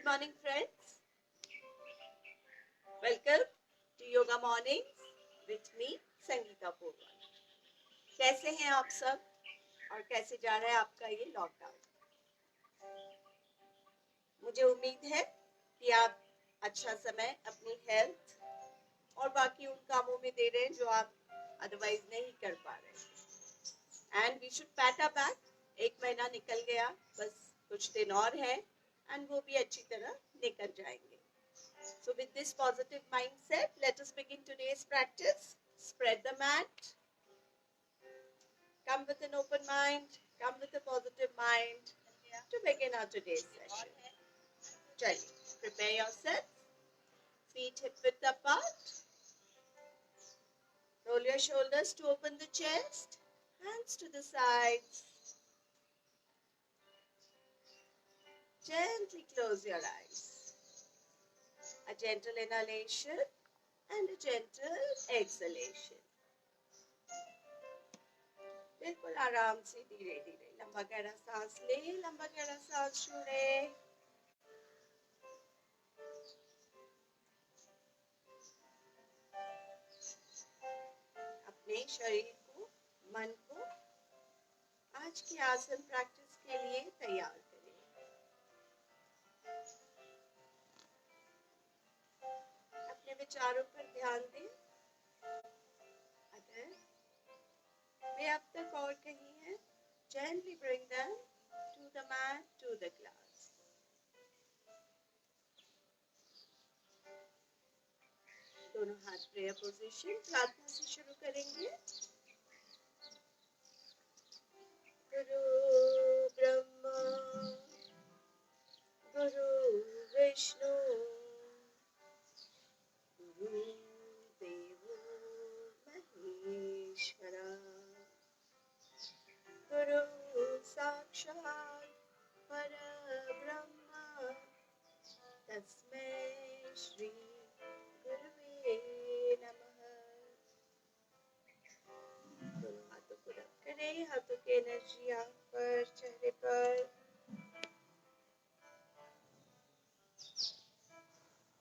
morning, friends. Welcome to Yoga Mornings with me, Sangeeta Porwal. कैसे हैं आप सब और कैसे जा रहा है आपका ये लॉकडाउन? मुझे उम्मीद है कि आप अच्छा समय अपनी हेल्थ और बाकी उन कामों में दे रहे हैं जो आप अदरवाइज नहीं कर पा रहे। And we should pat a back. एक महीना निकल गया, बस कुछ दिन और है एंड वो भी अच्छी तरह निकल जाएंगे। So with this positive mindset, let us begin today's practice. Spread the mat. Come with an open mind. Come with a positive mind to begin our today's session. Chaliye, prepare yourself. Feet hip width apart. Roll your shoulders to open the chest. Hands to the sides. Gently close your eyes. A gentle inhalation and a gentle exhalation. बिल्कुल आराम से धीरे धीरे लंबा गहरा सांस ले, लंबा गहरा सांस छोड़े। अपने शरीर को, मन को आज की आसन प्रैक्टिस के लिए तैयार करें। अपने विचारों पर ध्यान दें। अगर वे अब तक और कहीं हैं, gently bring them to the mat, to the class. दोनों हाथ प्रेयर पोजीशन, प्रार्थना से शुरू करेंगे। गुरु ब्रह्मा गुरु विष्णु गुरु देवो महेश्वरा गुरु साक्षात् परब्रह्म तस्मै श्री गुरुवे नमः। दोनों हाथों को रब करें, हाथों की एनर्जी आंख पर, चेहरे पर।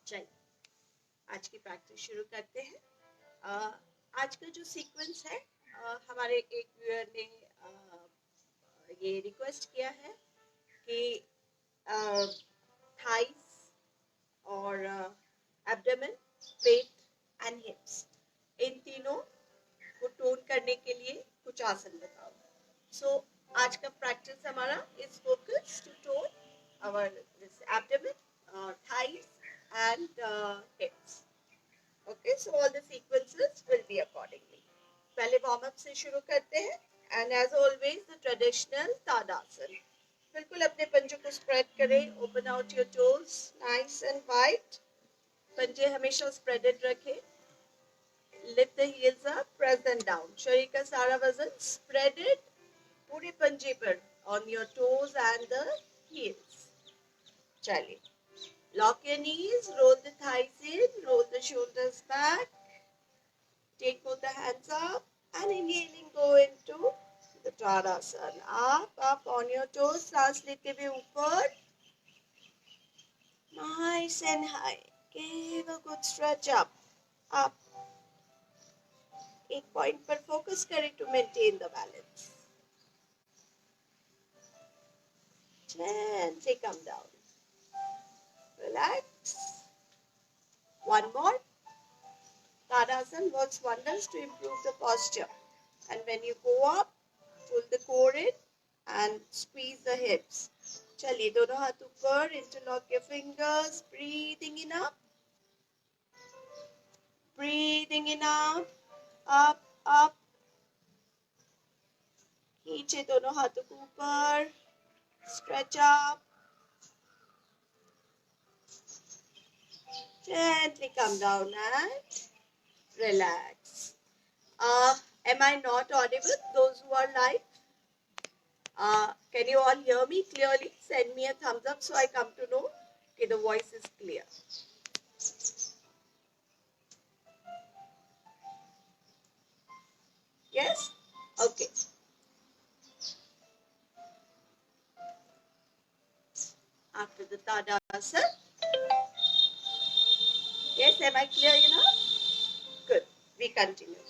चलिए आज की प्रैक्टिस शुरू करते हैं। आज का जो सीक्वेंस है, हमारे एक व्यूअर ने ये रिक्वेस्ट किया है कि थाइस और एब्डोमेन, पेट एंड हिप्स, इन तीनों को टोन करने के लिए कुछ आसन बताओ। सो आज का प्रैक्टिस हमारा is focus to tone our abdomen, thighs and hips. Okay, so all the sequences will be accordingly. पहले वार्म अप से शुरू करते हैं and as always the traditional Tadasana. बिल्कुल अपने पंजों को स्प्रेड करें, open out your toes, nice and wide. पंजे हमेशा spreaded रखें. Lift the heels up, press them down. शरीर का सारा वजन spreaded पूरे पंजे पर on your toes and the heels. चलिए. Lock your knees, roll the thighs in, roll the shoulders back. Take both the hands up and inhaling go into the Tadasana. Up on your toes, सांस लेते हुए ऊपर. Nice and high. Give a good stretch up. एक point पर focus करें to maintain the balance. Gently come down. Relax. One more. Tadasana works wonders to improve the posture. And when you go up, pull the core in and squeeze the hips. चलिए दोनों हाथ ऊपर, interlock your fingers, breathing in up. Breathing in up, up. खींचे दोनों हाथों को ऊपर, stretch up. Gently come down and relax. Am I not audible? Those who are live, can you all hear me clearly? Send me a thumbs up so I come to know that the voice is clear. Yes? Okay. after the Tadasana. Yes, am I clear enough? Good. We continue.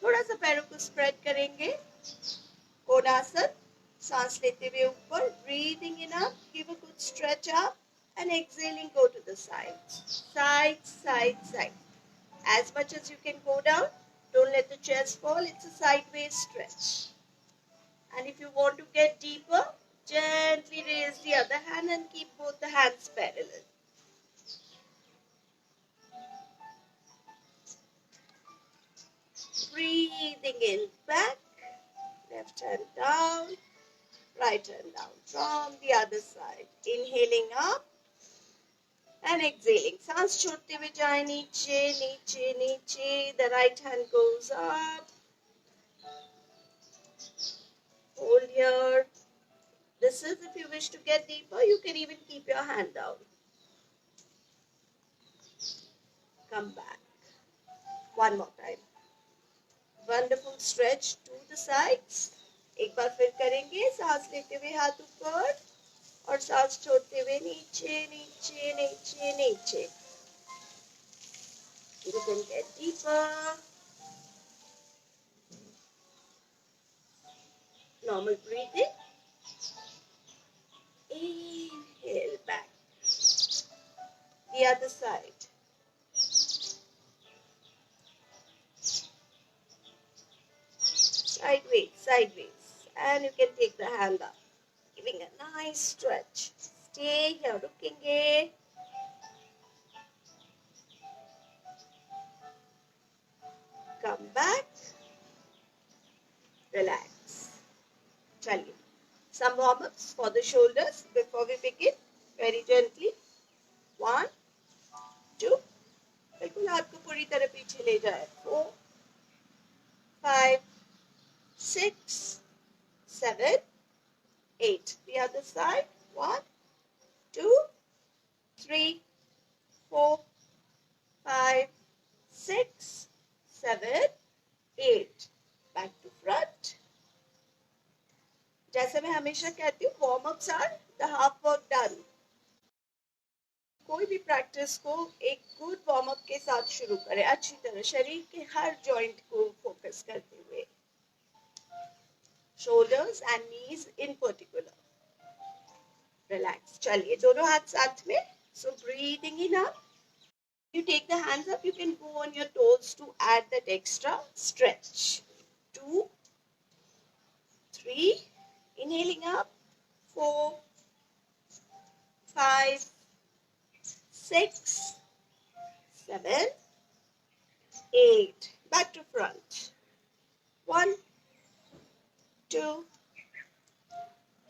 थोड़ा सा पैरों को spread करेंगे. कोणासन. सांस लेते हुए ऊपर. Breathing in up. Give a good stretch up. And exhaling, go to the side. Side, side, side. As much as you can go down. Don't let the chest fall. It's a sideways stretch. And if you want to get deeper, gently raise the other hand and keep both the hands parallel. Breathing in back, left hand down, right hand down from the other side. Inhaling up and exhaling. सांस छोड़ते हुए जाए नीचे, नीचे, नीचे. The right hand goes up. Hold here. This is if you wish to get deeper, you can even keep your hand down. Come back. One more time. Wonderful stretch to the sides. एक बार फिर करेंगे. सांस लेते हुए हाथ ऊपर और सांस छोड़ते हुए नीचे, नीचे, नीचे, नीचे. You can get deeper. Normal breathing. Inhale back. The other side. Sideways, sideways. And you can take the hand up. Giving a nice stretch. Stay here, rukenge. Come back. Relax. Chaliye. Some warm-ups for the shoulders before we begin. Very gently. 1, 2. बिल्कुल हाथ को पूरी तरह पीछे ले जाए. 4, 5, 6, 7, 8. The other side. 1, 2, 3, 4, 5, 6, 7, 8. Back to front. जैसे मैं हमेशा कहती हूँ, warm-ups are the half work done. कोई भी प्रैक्टिस को एक गुड वार्म अप के साथ शुरू करें, अच्छी तरह शरीर के हर जॉइंट को फोकस करते हुए. Shoulders and knees in particular. Relax. चलिए दोनों हाथ साथ में. So breathing in up. You take the hands up, you can go on your toes to add that extra stretch. 2, 3, inhaling up. 4, 5, 6, 7, 8. Back to front. 1, 2,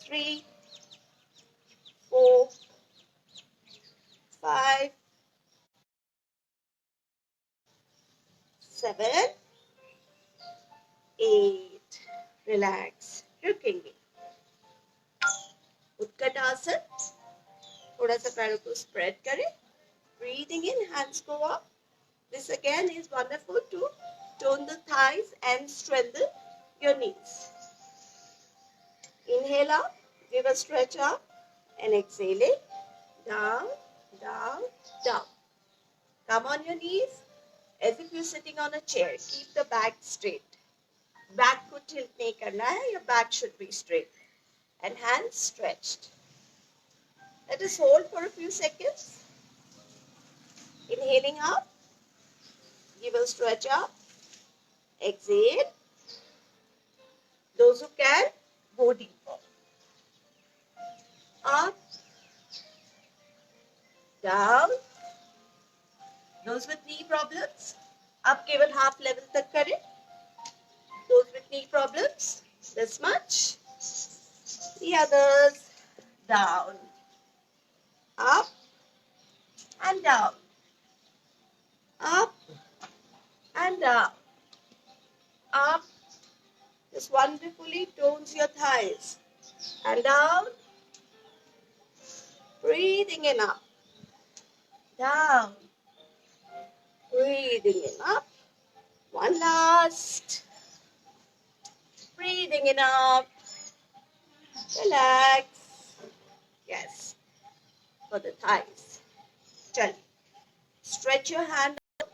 3, 4, 5, 7, 8. Relax. रुकेंगे. उत्कटासन. थोड़ा सा पैरों को स्प्रेड करें. Breathing in, hands go up. This again is wonderful to tone the thighs and strengthen your knees. Inhale up, give a stretch up, and exhaling down, down, down. Come on your knees as if you're sitting on a chair. Keep the back straight. Back को tilt नहीं करना है. Your back should be straight. And hands stretched. Let us hold for a few seconds. Inhaling up, give a stretch up, exhale. Those who can, go deeper. Up, down. Those with knee problems, up केवल half level तक करें. Those with knee problems, this much. The others, down, up and down. Up and down. Up. This wonderfully tones your thighs. And down. Breathing in up. Down. Breathing in up. One last. Breathing in up. Relax. Yes. for the thighs. Chal. Stretch your hand out,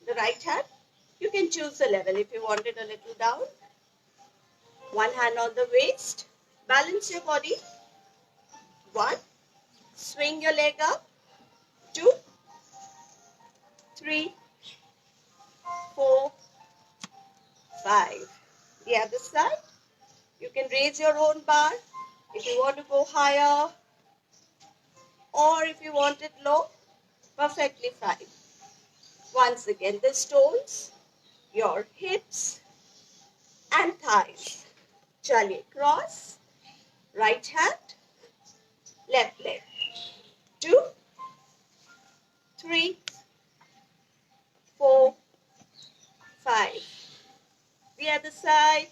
the right hand. You can choose the level if you want it a little down. One hand on the waist. Balance your body. 1. Swing your leg up. 2, 3, 4, 5. The other side. You can raise your own bar if you want to go higher, or if you want it low, perfectly fine. Once again, this tones your hips and thighs. Chaliye, cross, right hand, left leg. 2, 3, 4, 5. The other side,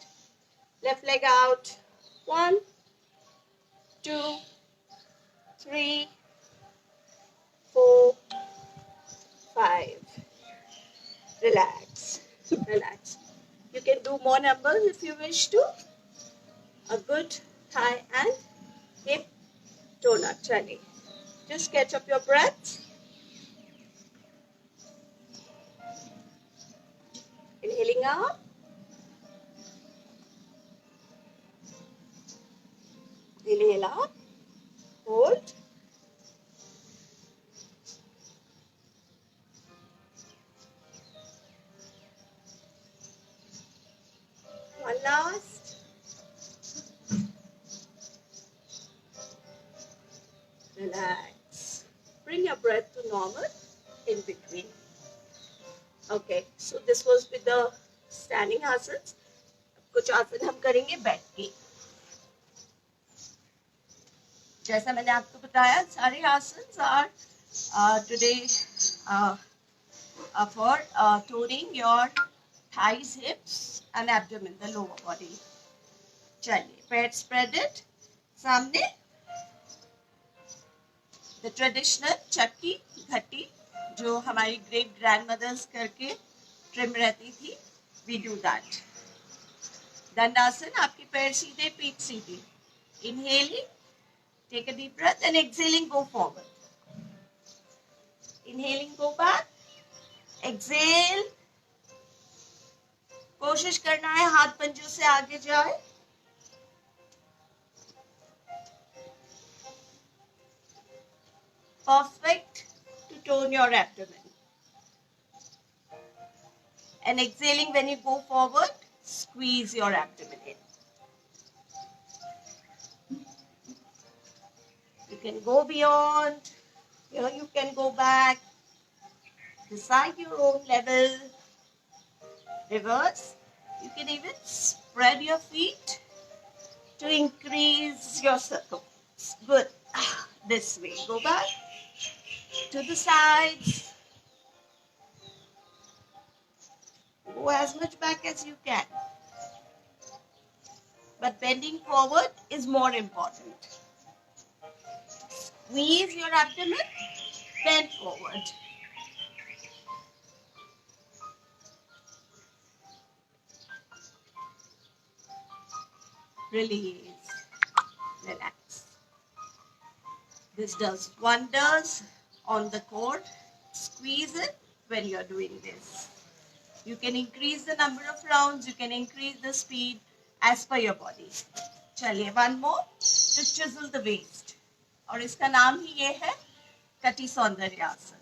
left leg out. 1, 2, 3, 4, 5. Relax, relax. You can do more numbers if you wish to. A good thigh and hip toner. Chaliye. Just catch up your breath. Inhaling up. Inhale up. Hold. One last. Relax. Bring your breath to normal in between. Okay, so this was with the standing asanas. कुछ आसन हम करेंगे बैठ के. जैसा मैंने आपको बताया, सारे asanas are today for toning your thighs, hips and abdomen, the lower body. चलिए, पैर spreaded, सामने. The traditional चक्की घटी जो हमारी great grandmothers करके trim रहती थी, we do that. दंडासन, आपके पैर सीधे, पीठ सीधी. Inhaling, take a deep breath and exhaling, go forward. Inhaling, go back. Exhale. कोशिश करना है हाथ पंजों से आगे जाए. Perfect to tone your abdomen. And exhaling when you go forward, squeeze your abdomen in. You can go beyond. Here you can go back. Decide your own level. Reverse. You can even spread your feet to increase your circumference. Good. This way. Go back to the sides. Go as much back as you can. But bending forward is more important. Squeeze your abdomen, bend forward. Release. Relax. This does wonders on the core. Squeeze it when you're doing this. You can increase the number of rounds, you can increase the speed as per your body. चलिए, one more to chisel the waist. और इसका नाम ही ये है कटी सौंदर्यासन.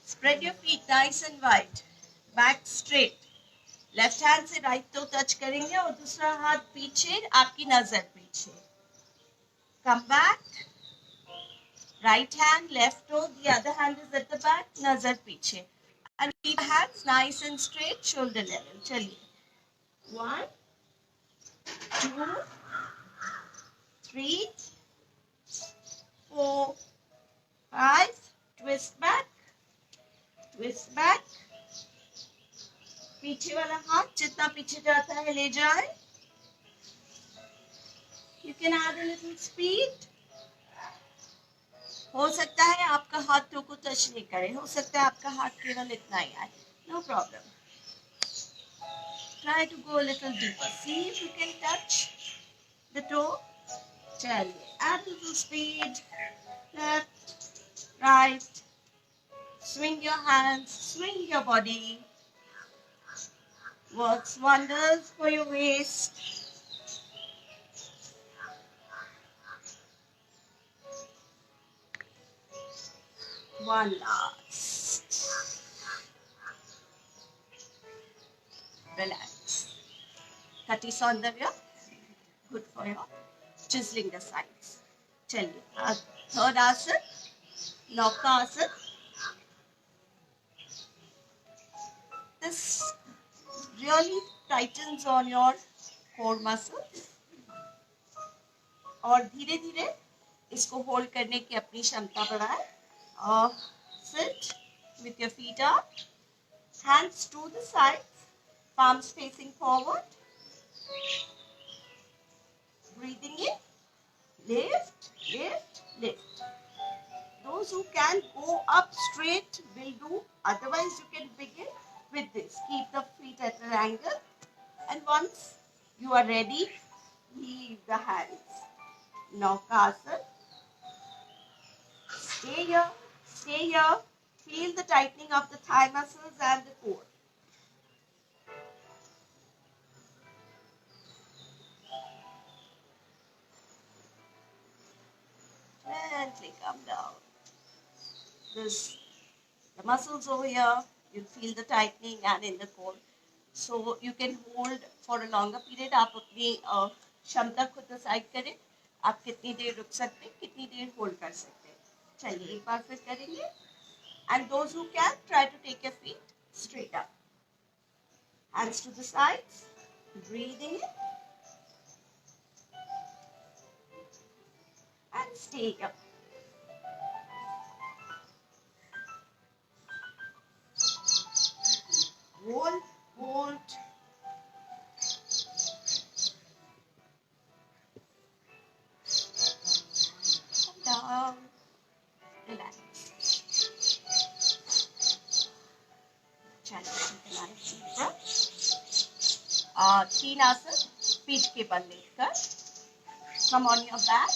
Spread your feet nice and wide. Back straight. Left hand से right toe touch करेंगे और दूसरा हाथ पीछे, आपकी नजर पीछे. Come back. Right hand, left toe, the other hand is at the back, nazar piche. And keep hands nice and straight, shoulder level. Chaliye. 1, 2, 3, 4, 5. Twist back. Twist back. पीछे वाला हाथ जितना पीछे जाता है ले जाए. You can add a little speed. हो सकता है आपका हाथ टो को टच नहीं करे, हो सकता है आपका हाथ केवल इतना ही आए. No problem. Try to go a little deeper. See if you can touch the toe. चलिए, add a little speed. left, right. Swing your hands, swing your body. Works wonders for your waist. One last. Relax. Kati Saundarya, good for your chiseling the sides. Tell you. Third asana, Nauka asana. This really tightens on your core muscles. और धीरे धीरे इसको hold करने की अपनी क्षमता बढ़ाए. Sit with your feet up, hands to the sides, palms facing forward. Breathing in, lift, lift, lift. Those who can go up straight will do. Otherwise, you can begin with this. Keep the feet at an angle. And once you are ready, leave the hands. Naukasana. Stay here. Stay here. Feel the tightening of the thigh muscles and the core. Gently come down. The muscles over here, you feel the tightening and in the core. So you can hold for a longer period. आप अपनी क्षमता खुद decide करें. आप कितनी देर रुक सकते हैं, कितनी देर होल्ड कर सकते हैं. चलिए एक बार फिर करेंगे. And those who can, try to take your feet straight up. Hands to the sides. Breathing in. And stay up. Hold, hold. Come down. Relax. तीन आसन पीठ के बल लेकर. Come on your back.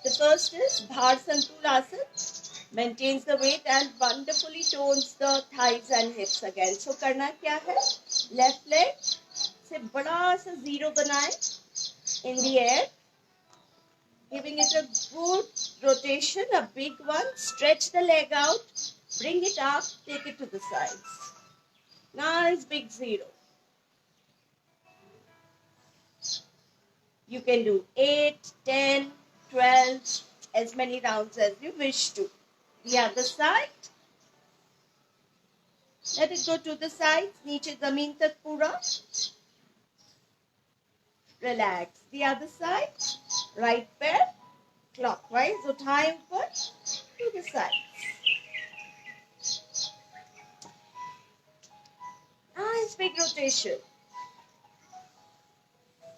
The first is Bhar Santulasana. Maintains the weight and wonderfully tones the thighs and hips again. So करना क्या है? Left leg से बड़ा सा zero बनाए in the air, giving it a good rotation, a big one. Stretch the leg out, bring it up, take it to the sides. Nice big zero. You can do 8, 10, 12, as many rounds as you wish to. The other side. Let it go to the sides. Niche zameen tak pura. Relax. The other side. Right pair. Clockwise. Uthaye upar to the sides. Nice big rotation.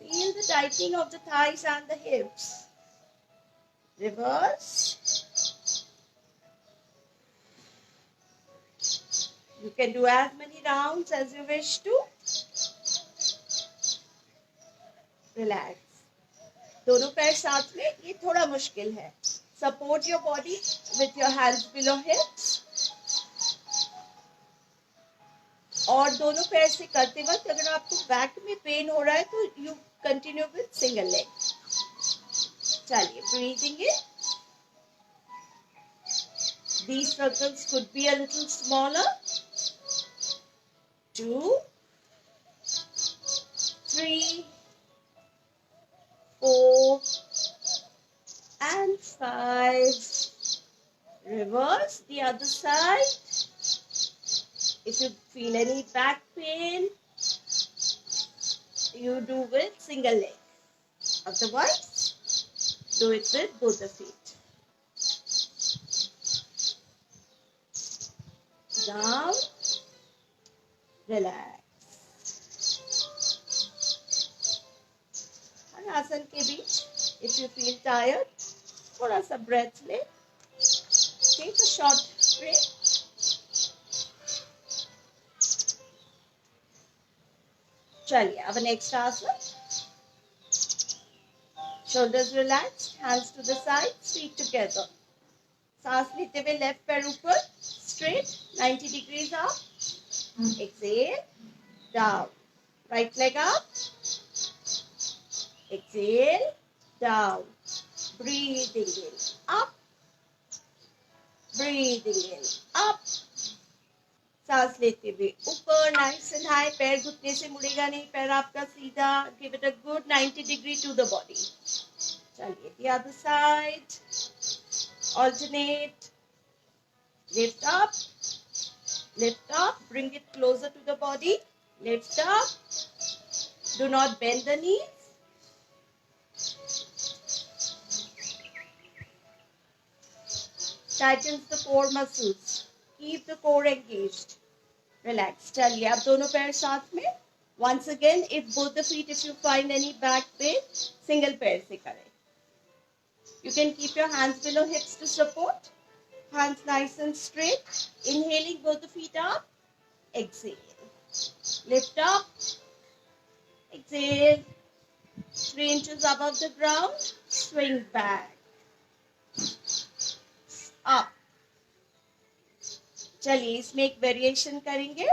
Feel the tightening of the thighs and the hips. Reverse. You can do as many rounds as you wish to. Relax. दोनों पैर साथ में, ये थोड़ा मुश्किल है. Support your body with your hands below hips. और दोनों पैर से करते वक्त अगर आपको बैक में पेन हो रहा है तो you continue with single leg. चलिए, breathing in. These circles could be a little smaller. 2, 3, 4, and 5. Reverse the other side. If you feel any back pain, you do with single leg. Otherwise, do it with both the feet. Down. Relax. हर आसन के बीच, if you feel tired, थोड़ा सा breath ले. Take a short break. चलिए अब next आसन. Shoulders relaxed, hands to the side, feet together. सांस लेते हुए लेफ्ट पैर ऊपर, straight, 90 degrees up. Exhale, down. Right leg up. Exhale, down. Breathing in, up. Breathing in, up. सांस लेते हुए ऊपर, नाइस एंड हाई. पैर घुटने से मुड़ेगा नहीं, पैर आपका सीधा. Give it a good 90 degree to the body. चलिए the other side. Alternate. Lift up. Lift up. Bring it closer to the body. Lift up. Do not bend the knees. Tightens the core muscles. Keep the core engaged. Relax. चलिए अब दोनों पैर साथ में. Once again, if both the feet, if you find any back pain, single पैर से करें. You can keep your hands below hips to support. Hands nice and straight. Inhaling both the feet up. Exhale. Lift up. Exhale. 3 inches above the ground. Swing back. Up. चलिए इसमें एक variation करेंगे.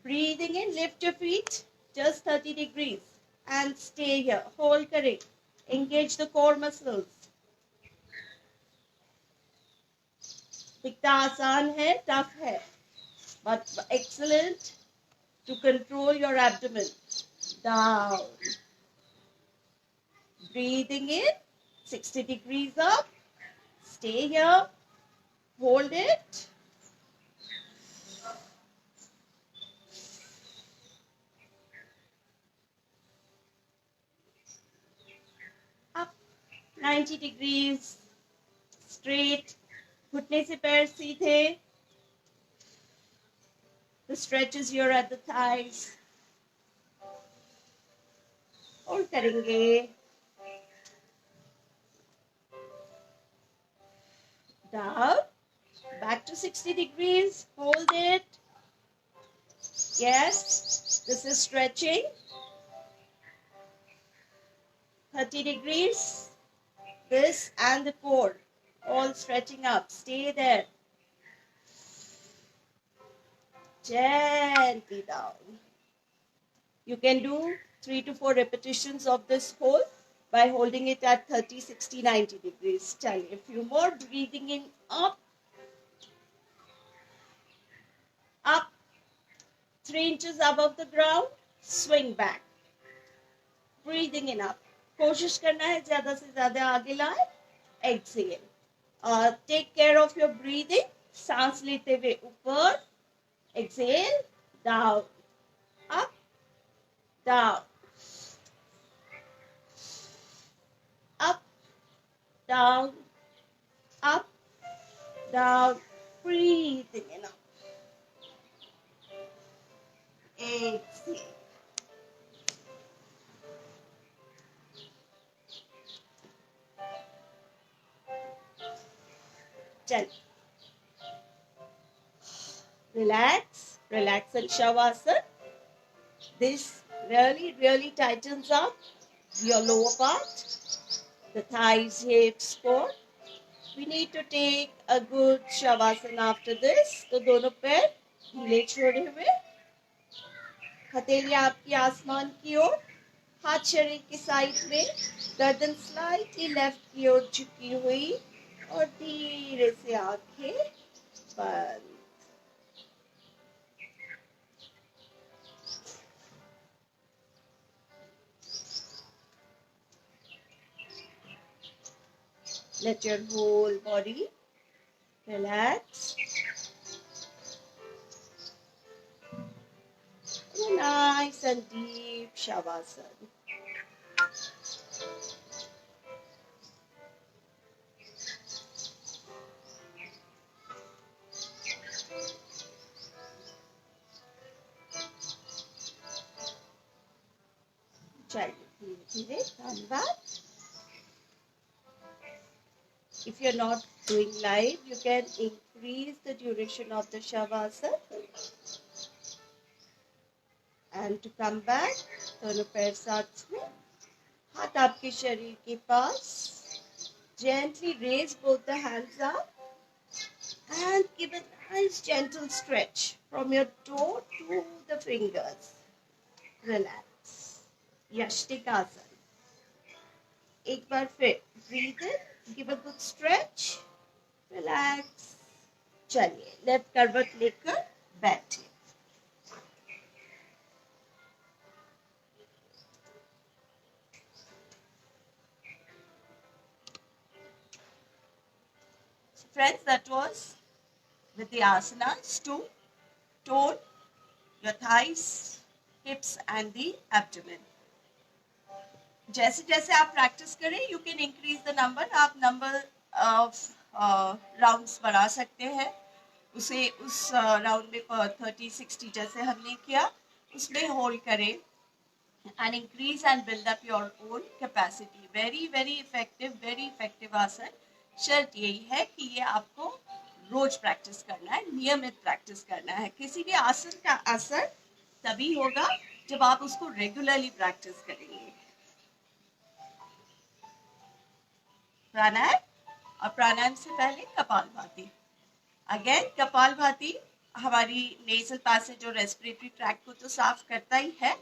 Breathing in, lift your feet just 30 degrees and stay here. Hold करें. Engage the core muscles. दिखता आसान है, tough है, but excellent to control your abdomen. Down. Breathing in, 60 degrees up. Stay here. Hold it. Up. 90 degrees. Straight. घुटने से पैर सीधे. The stretches here at the thighs. और करेंगे. Down. Back to 60 degrees. Hold it. Yes. This is stretching. 30 degrees. This and the core. All stretching up. Stay there. Gently down. You can do 3 to 4 repetitions of this hold by holding it at 30, 60, 90 degrees. Chaliye, a few more. Breathing in, up. Up. 3 inches above the ground. Swing back. Breathing in, up. कोशिश करना है ज़्यादा से ज़्यादा आगे लाए. Exhale. Take care of your breathing. सांस लेते हुए ऊपर. Exhale. Down. Up. Down. Up. Down. Up. Down. Breathing in. Up. Exhale. Chaliye. Relax. Relax in Shavasana. This really tightens up your lower part, the thighs, hips, core. We need to take a good Shavasana after this. तो दोनों पैर ढीले छोड़े हुए. हथेलियां आपकी आसमान की ओर. हाथ शरीर की साइड में. गर्दन स्लाइटली लेफ्ट की ओर झुकी हुई. और धीरे से आंखें बंद. Let your whole body relax. Nice and deep Shavasana. चलिए धीरे धन्यवाद. If you're not doing live, you can increase the duration of the Shavasana. And to come back, दोनों पैर साथ में, हाथ आपके शरीर के पास. Gently raise both the hands up and give a nice gentle stretch from your toe to the fingers. Relax. Yastikasana. एक बार फिर breathe in, give a good stretch, relax. चलिए लेफ्ट करवट लेकर बैठे. Friends, that was with the asanas to tone your thighs, hips and the abdomen. जैसे जैसे आप practice करें, you can increase the number. आप नंबर ऑफ राउंड्स बढ़ा सकते हैं. उसे उस राउंड में 30-60 जैसे हमने किया उसमें होल्ड करें and increase and build up your own capacity. very effective आसन. शर्त यही है कि ये आपको रोज प्रैक्टिस करना है, नियमित प्रैक्टिस करना है. किसी भी आसन का असर तभी होगा जब आप उसको रेगुलरली प्रैक्टिस करेंगे. प्राणायाम, और प्राणायाम से पहले कपालभाति. अगेन कपालभाति हमारी नेजल पैसेज और रेस्पिरेटरी ट्रैक को तो साफ करता ही है.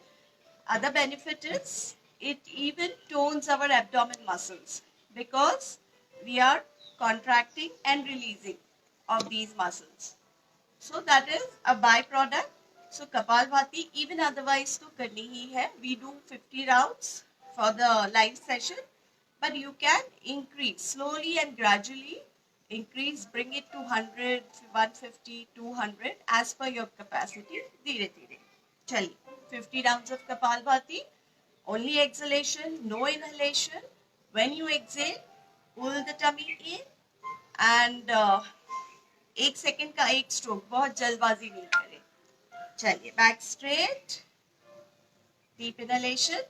Other benefit is it even tones our abdomen muscles because we are contracting and releasing of these muscles. So that is a byproduct. So Kapalbhati even otherwise to karni hi hai. We do 50 rounds for the live session, but you can increase slowly and gradually. Increase, bring it to 100, 150, 200 as per your capacity. धीरे धीरे चलिए. 50 rounds of Kapalbhati. Only exhalation, no inhalation. When you exhale, pull the tummy in and 1 second का एक stroke. बहुत जल्दबाजी नहीं करें. चलिए, back straight, deep inhalation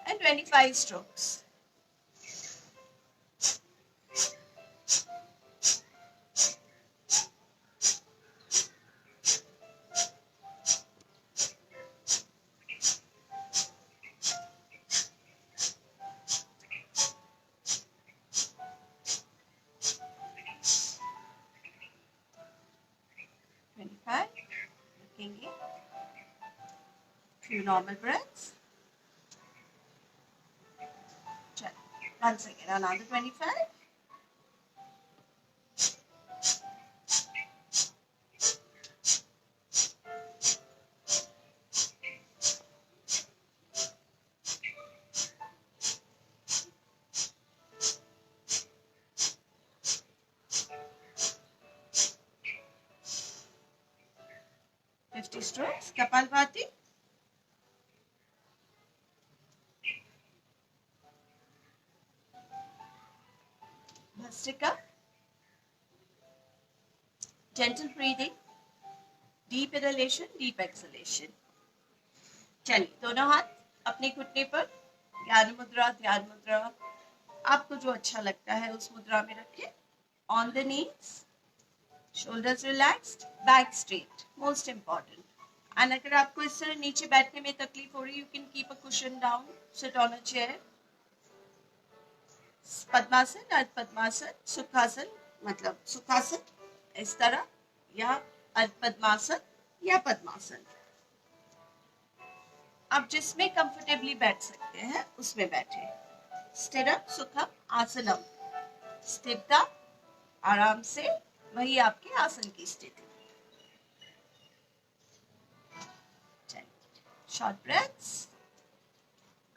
and 25 strokes. Few normal breaths. Once again, another 25. Strokes, Kapalbhati. Bhastrika. Gentle breathing, deep inhalation, deep exhalation. चलिए, दोनों हाथ अपने घुटने पर, ध्यान मुद्रा. आपको जो अच्छा लगता है उस मुद्रा में रखें. On the knees, shoulders relaxed, back straight. Most important. And अगर आपको इस तरह नीचे बैठने में तकलीफ हो रही, you can keep a cushion down, sit on a chair. पद्मासन, अर्ध पद्मासन, सुखासन, मतलब सुखासन इस तरह, या अर्ध पद्मासन या पद्मासन. आप जिसमें कंफर्टेबली बैठ सकते हैं उसमें बैठे. स्थिरम सुखम आसनम. स्थिरता, आराम से, वही आपके आसन की स्थिति. Short breaths,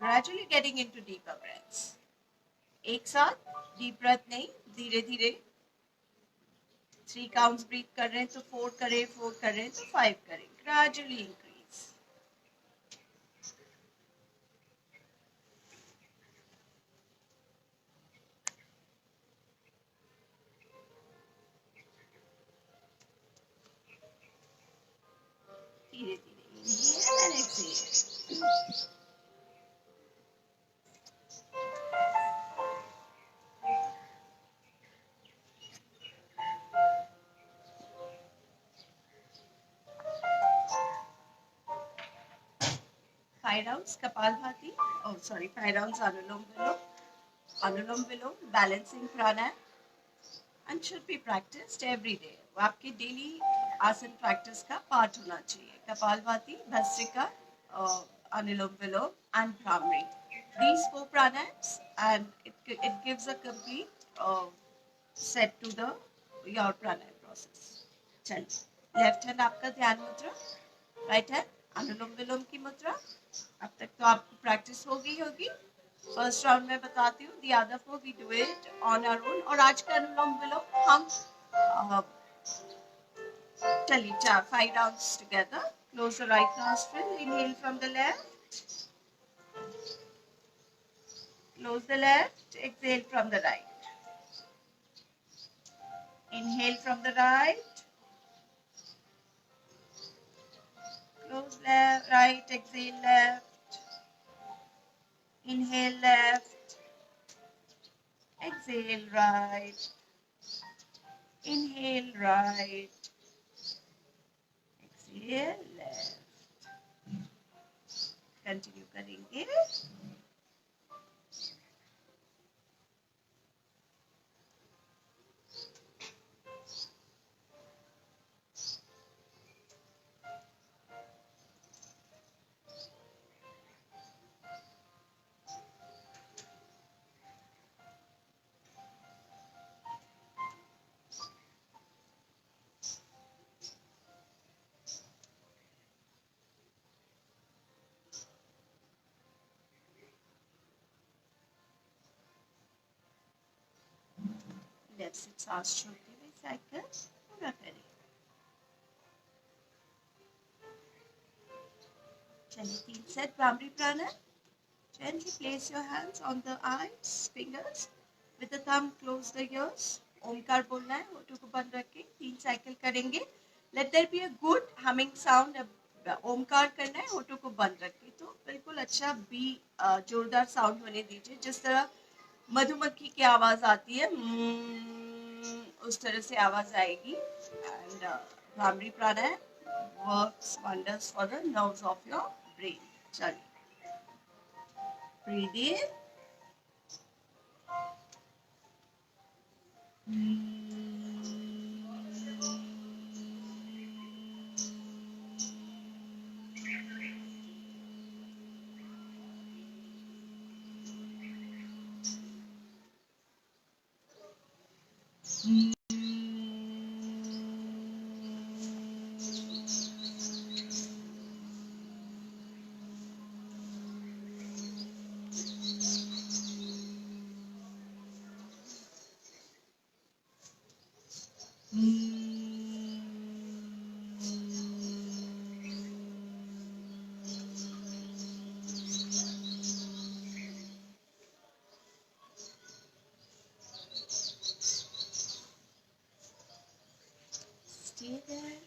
gradually getting into deeper breaths. एक साथ deep breath नहीं, धीरे धीरे. 3 counts breathe कर रहे हैं तो 4 करें, 4 करें तो 5 करें. Gradually increase. धीरे धीरे. Inhale and exhale. 5 rounds Kapalbhati, oh sorry, 5 rounds Anulom Vilom, balancing pranayam, and should be practiced every day. वो आपके daily आसन practice का part होना चाहिए. Kapalbhati, Bhastrika, Anulom Vilom, and Bhramari. These 4 pranayams, and it gives a complete set to the your pranayam process. चलिए, left hand आपका ध्यान मुद्रा, right hand अनुलोम विलोम की मुद्रा. अब तक तो आपको प्रैक्टिस हो गई होगी. फर्स्ट राउंड में बताती हूँ, the other 4 we do it on our own. और आज का अनुलोम विलोम हम चलिए 5 rounds together. Close the right nostril, inhale from the left, close the left, exhale from the right. Inhale from the right, close left, right, exhale left, inhale left, exhale right, inhale right, exhale left. Continue करेंगे. Left से सांस छोड़ते हुए cycle पूरा करें. चलिए 3 set Bhramari Pranayam. Gently place your hands on the eyes, fingers. With the thumb close the ears. Omkar बोलना है, होठों को बंद रख के 3 साइकिल करेंगे. Let there be a good humming sound. Omkar करना है, होठों को बंद रख के. तो बिल्कुल अच्छा बी जोरदार साउंड होने दीजिए. जिस तरह मधुमक्खी की आवाज आती है, उस तरह से आवाज आएगी. And Bhramari Pranayam works wonders for the nerves of your brain. चलिए, breathe in, stay there,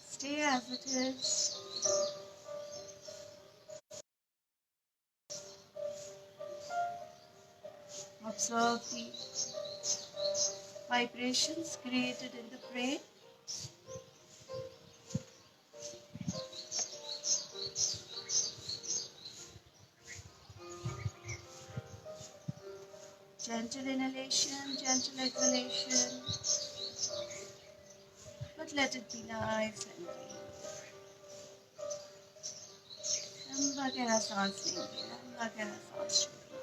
stay as it is. Observe the vibrations created in the brain. Gentle inhalation, gentle exhalation. But let it be nice and deep. लंबा गहरा सांस लेंगे, लंबा गहरा सांस छोड़ेंगे.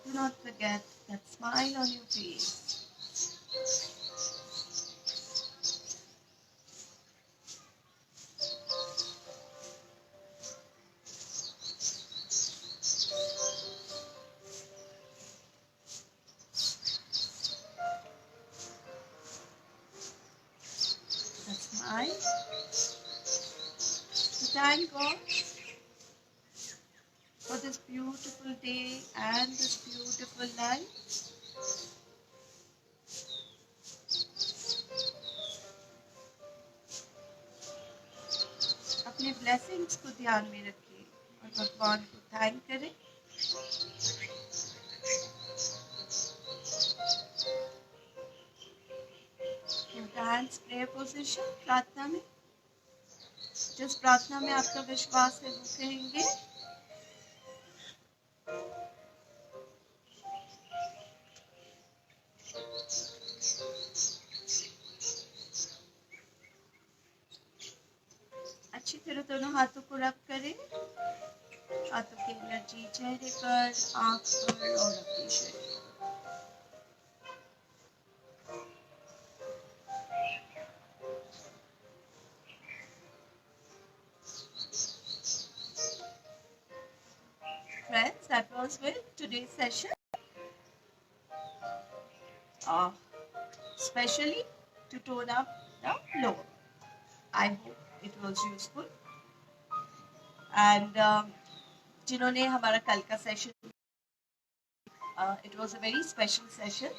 Do not forget that smile on your face. Thank God for this beautiful day and this beautiful night. अपने blessings को ध्यान में रखिए और भगवान को थैंक करें. हैंड्स प्रेयर पोजीशन, प्रार्थना में। जिस प्रार्थना में आपका विश्वास है वो कहेंगे। अच्छी तरह दोनों हाथों को रब करें, हाथों की एनर्जी चेहरे पर, आंख पर और अपने शरीर। Friends, that was with today's session. Especially to tone up the lower. I hope it was useful. And जिन्होंने हमारा कल का session, it was a very special session,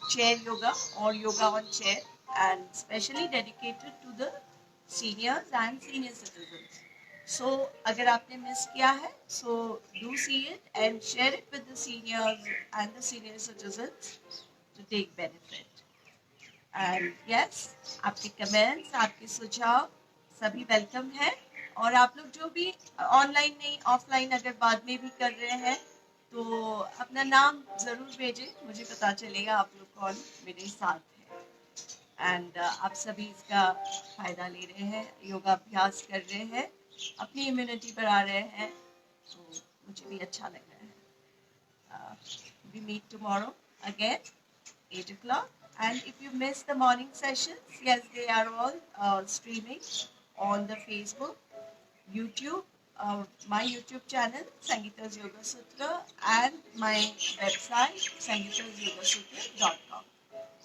chair yoga or yoga on chair, and specially dedicated to the seniors and senior citizens. So अगर आपने miss किया है, so do see it and share it with the seniors and the senior citizens to take benefit. And yes, आपके comments, आपके सुझाव सभी welcome है। और आप लोग जो भी ऑनलाइन नहीं ऑफलाइन अगर बाद में भी कर रहे हैं तो अपना नाम जरूर भेजें, मुझे पता चलेगा आप लोग कौन मेरे साथ है। एंड आप सभी इसका फायदा ले रहे हैं, योगा अभ्यास कर रहे हैं, अपनी इम्यूनिटी बढ़ा रहे हैं, तो मुझे भी अच्छा लग रहा है। We meet tomorrow again 8 o'clock. And if you missed the morning sessions, yes, they are all streaming on the Facebook, YouTube, my YouTube channel, Sangeeta's Yoga Sutra, and my website, sangeetasYogaSutra.com.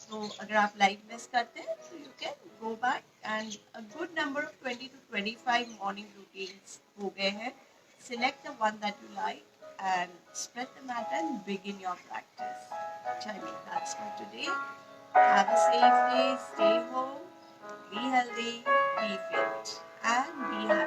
So, अगर आप live miss करते हैं, so you can go back, and a good number of 20 to 25 morning routines हो गए हैं. Select the one that you like and spread the mat and begin your practice. Chali, that's for today. Have a safe day, stay home, be healthy, be fit, and be happy.